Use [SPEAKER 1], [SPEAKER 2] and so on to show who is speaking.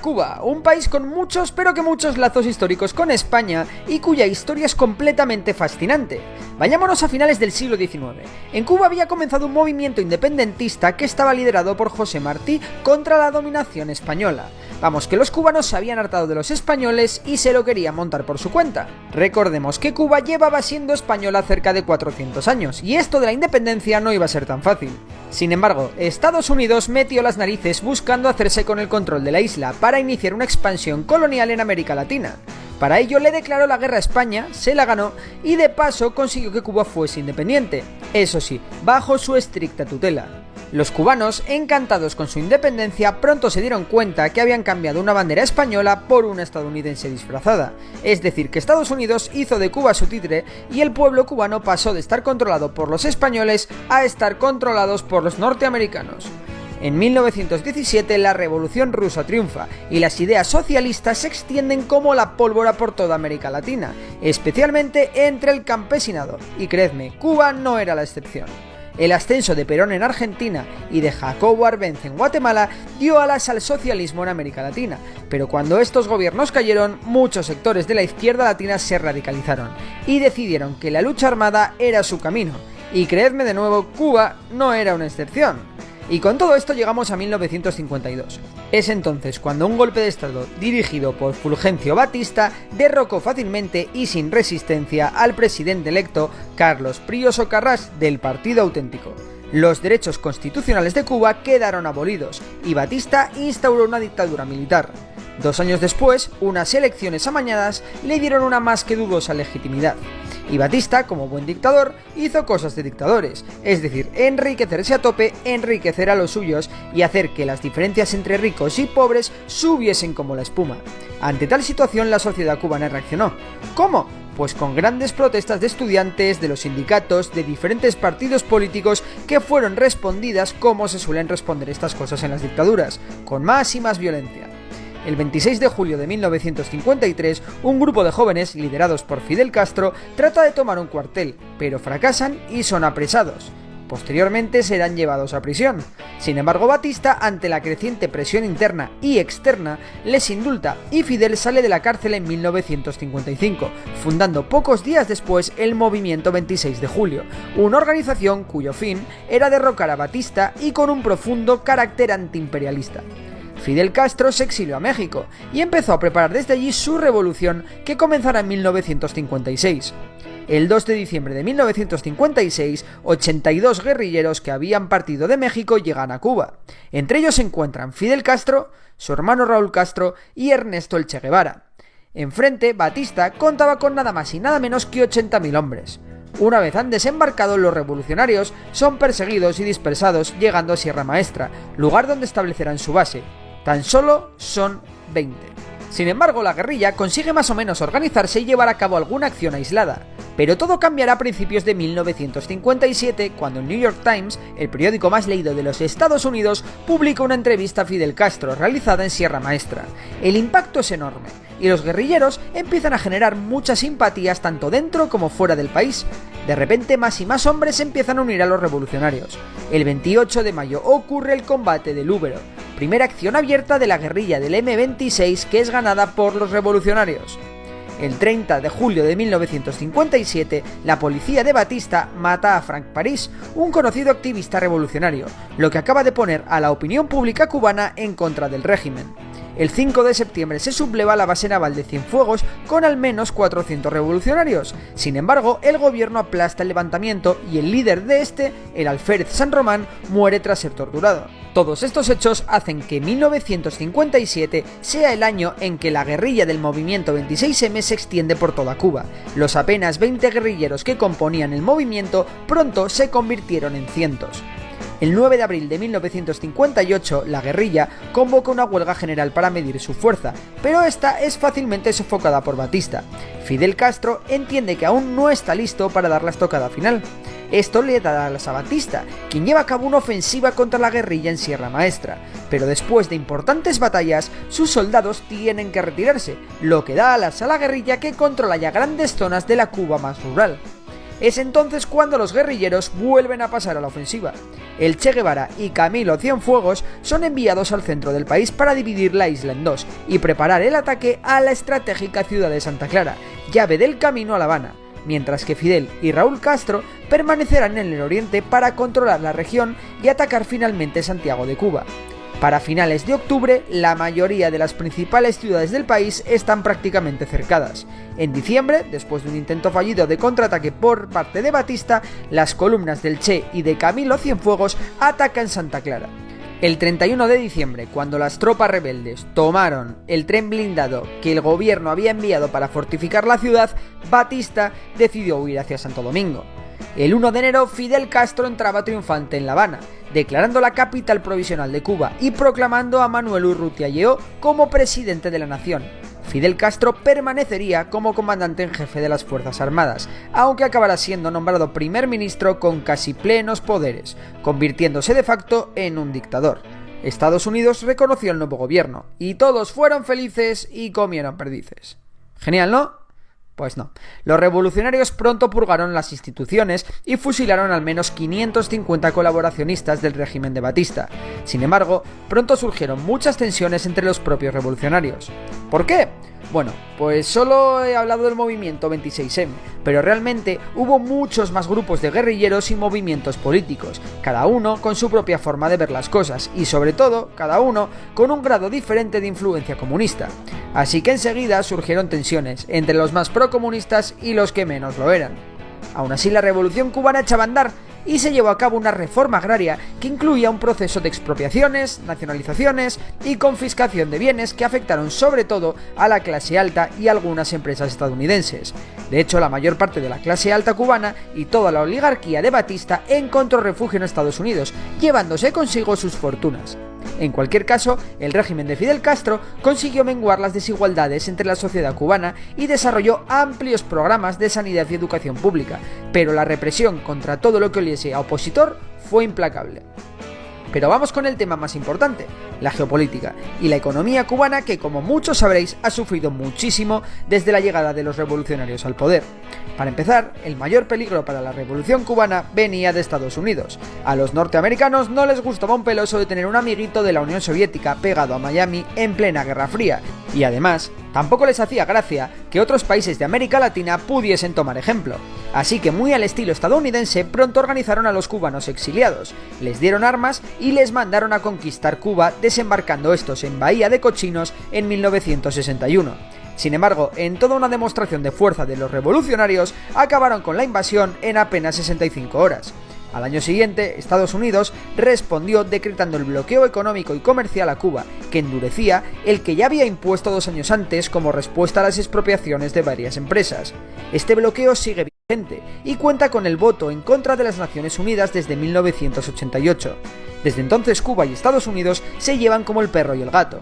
[SPEAKER 1] Cuba, un país con muchos pero que muchos lazos históricos con España y cuya historia es completamente fascinante. Vayámonos a finales del siglo XIX. En Cuba había comenzado un movimiento independentista que estaba liderado por José Martí contra la dominación española. Vamos, que los cubanos se habían hartado de los españoles y se lo querían montar por su cuenta. Recordemos que Cuba llevaba siendo española cerca de 400 años, y esto de la independencia no iba a ser tan fácil. Sin embargo, Estados Unidos metió las narices buscando hacerse con el control de la isla para iniciar una expansión colonial en América Latina. Para ello le declaró la guerra a España, se la ganó y de paso consiguió que Cuba fuese independiente, eso sí, bajo su estricta tutela. Los cubanos, encantados con su independencia, pronto se dieron cuenta que habían cambiado una bandera española por una estadounidense disfrazada. Es decir, que Estados Unidos hizo de Cuba su títere y el pueblo cubano pasó de estar controlado por los españoles a estar controlados por los norteamericanos. En 1917 la Revolución Rusa triunfa y las ideas socialistas se extienden como la pólvora por toda América Latina, especialmente entre el campesinado, y creedme, Cuba no era la excepción. El ascenso de Perón en Argentina y de Jacobo Arbenz en Guatemala dio alas al socialismo en América Latina, pero cuando estos gobiernos cayeron, muchos sectores de la izquierda latina se radicalizaron y decidieron que la lucha armada era su camino, y creedme de nuevo, Cuba no era una excepción. Y con todo esto llegamos a 1952. Es entonces cuando un golpe de estado dirigido por Fulgencio Batista derrocó fácilmente y sin resistencia al presidente electo Carlos Prío Socarrás del Partido Auténtico. Los derechos constitucionales de Cuba quedaron abolidos y Batista instauró una dictadura militar. 2 años después, unas elecciones amañadas le dieron una más que dudosa legitimidad. Y Batista, como buen dictador, hizo cosas de dictadores, es decir, enriquecerse a tope, enriquecer a los suyos y hacer que las diferencias entre ricos y pobres subiesen como la espuma. Ante tal situación, la sociedad cubana reaccionó. ¿Cómo? Pues con grandes protestas de estudiantes, de los sindicatos, de diferentes partidos políticos que fueron respondidas como se suelen responder estas cosas en las dictaduras, con más y más violencia. El 26 de julio de 1953, un grupo de jóvenes, liderados por Fidel Castro, trata de tomar un cuartel, pero fracasan y son apresados. Posteriormente serán llevados a prisión. Sin embargo, Batista, ante la creciente presión interna y externa, les indulta y Fidel sale de la cárcel en 1955, fundando pocos días después el Movimiento 26 de Julio, una organización cuyo fin era derrocar a Batista y con un profundo carácter antiimperialista. Fidel Castro se exilió a México y empezó a preparar desde allí su revolución que comenzará en 1956. El 2 de diciembre de 1956, 82 guerrilleros que habían partido de México llegan a Cuba. Entre ellos se encuentran Fidel Castro, su hermano Raúl Castro y Ernesto El Che Guevara. Enfrente, Batista contaba con nada más y nada menos que 80.000 hombres. Una vez han desembarcado, los revolucionarios son perseguidos y dispersados llegando a Sierra Maestra, lugar donde establecerán su base. Tan solo son 20. Sin embargo, la guerrilla consigue más o menos organizarse y llevar a cabo alguna acción aislada. Pero todo cambiará a principios de 1957, cuando el New York Times, el periódico más leído de los Estados Unidos, publica una entrevista a Fidel Castro realizada en Sierra Maestra. El impacto es enorme, y los guerrilleros empiezan a generar muchas simpatías tanto dentro como fuera del país. De repente más y más hombres empiezan a unir a los revolucionarios. El 28 de mayo ocurre el combate del Úbero, primera acción abierta de la guerrilla del M-26 que es ganada por los revolucionarios. El 30 de julio de 1957, la policía de Batista mata a Frank París, un conocido activista revolucionario, lo que acaba de poner a la opinión pública cubana en contra del régimen. El 5 de septiembre se subleva la base naval de Cienfuegos con al menos 400 revolucionarios. Sin embargo, el gobierno aplasta el levantamiento y el líder de este, el alférez San Román, muere tras ser torturado. Todos estos hechos hacen que 1957 sea el año en que la guerrilla del movimiento 26M se extiende por toda Cuba. Los apenas 20 guerrilleros que componían el movimiento pronto se convirtieron en cientos. El 9 de abril de 1958, la guerrilla convoca una huelga general para medir su fuerza, pero esta es fácilmente sofocada por Batista. Fidel Castro entiende que aún no está listo para dar la estocada final. Esto le da alas a Batista, quien lleva a cabo una ofensiva contra la guerrilla en Sierra Maestra, pero después de importantes batallas, sus soldados tienen que retirarse, lo que da alas a la guerrilla que controla ya grandes zonas de la Cuba más rural. Es entonces cuando los guerrilleros vuelven a pasar a la ofensiva. El Che Guevara y Camilo Cienfuegos son enviados al centro del país para dividir la isla en dos y preparar el ataque a la estratégica ciudad de Santa Clara, llave del camino a La Habana, mientras que Fidel y Raúl Castro permanecerán en el oriente para controlar la región y atacar finalmente Santiago de Cuba. Para finales de octubre, la mayoría de las principales ciudades del país están prácticamente cercadas. En diciembre, después de un intento fallido de contraataque por parte de Batista, las columnas del Che y de Camilo Cienfuegos atacan Santa Clara. El 31 de diciembre, cuando las tropas rebeldes tomaron el tren blindado que el gobierno había enviado para fortificar la ciudad, Batista decidió huir hacia Santo Domingo. El 1 de enero, Fidel Castro entraba triunfante en La Habana, declarando la capital provisional de Cuba y proclamando a Manuel Urrutia Lleó como presidente de la nación. Fidel Castro permanecería como comandante en jefe de las Fuerzas Armadas, aunque acabará siendo nombrado primer ministro con casi plenos poderes, convirtiéndose de facto en un dictador. Estados Unidos reconoció el nuevo gobierno, y todos fueron felices y comieron perdices. Genial, ¿no? Pues no. Los revolucionarios pronto purgaron las instituciones y fusilaron al menos 550 colaboracionistas del régimen de Batista. Sin embargo, pronto surgieron muchas tensiones entre los propios revolucionarios. ¿Por qué? Bueno, pues solo he hablado del movimiento 26M, pero realmente hubo muchos más grupos de guerrilleros y movimientos políticos, cada uno con su propia forma de ver las cosas y sobre todo, cada uno con un grado diferente de influencia comunista. Así que enseguida surgieron tensiones entre los más procomunistas y los que menos lo eran. Aún así, la revolución cubana echaba a andar y se llevó a cabo una reforma agraria que incluía un proceso de expropiaciones, nacionalizaciones y confiscación de bienes que afectaron sobre todo a la clase alta y algunas empresas estadounidenses. De hecho, la mayor parte de la clase alta cubana y toda la oligarquía de Batista encontró refugio en Estados Unidos, llevándose consigo sus fortunas. En cualquier caso, el régimen de Fidel Castro consiguió menguar las desigualdades entre la sociedad cubana y desarrolló amplios programas de sanidad y educación pública, pero la represión contra todo lo que oliese a opositor fue implacable. Pero vamos con el tema más importante, la geopolítica y la economía cubana que, como muchos sabréis, ha sufrido muchísimo desde la llegada de los revolucionarios al poder. Para empezar, el mayor peligro para la revolución cubana venía de Estados Unidos. A los norteamericanos no les gustaba un pelo eso de tener un amiguito de la Unión Soviética pegado a Miami en plena Guerra Fría, y además, tampoco les hacía gracia que otros países de América Latina pudiesen tomar ejemplo. Así que, muy al estilo estadounidense, pronto organizaron a los cubanos exiliados, les dieron armas y les mandaron a conquistar Cuba, desembarcando estos en Bahía de Cochinos en 1961. Sin embargo, en toda una demostración de fuerza de los revolucionarios, acabaron con la invasión en apenas 65 horas. Al año siguiente, Estados Unidos respondió decretando el bloqueo económico y comercial a Cuba, que endurecía el que ya había impuesto 2 años antes como respuesta a las expropiaciones de varias empresas. Este bloqueo sigue vigente y cuenta con el voto en contra de las Naciones Unidas desde 1988. Desde entonces, Cuba y Estados Unidos se llevan como el perro y el gato.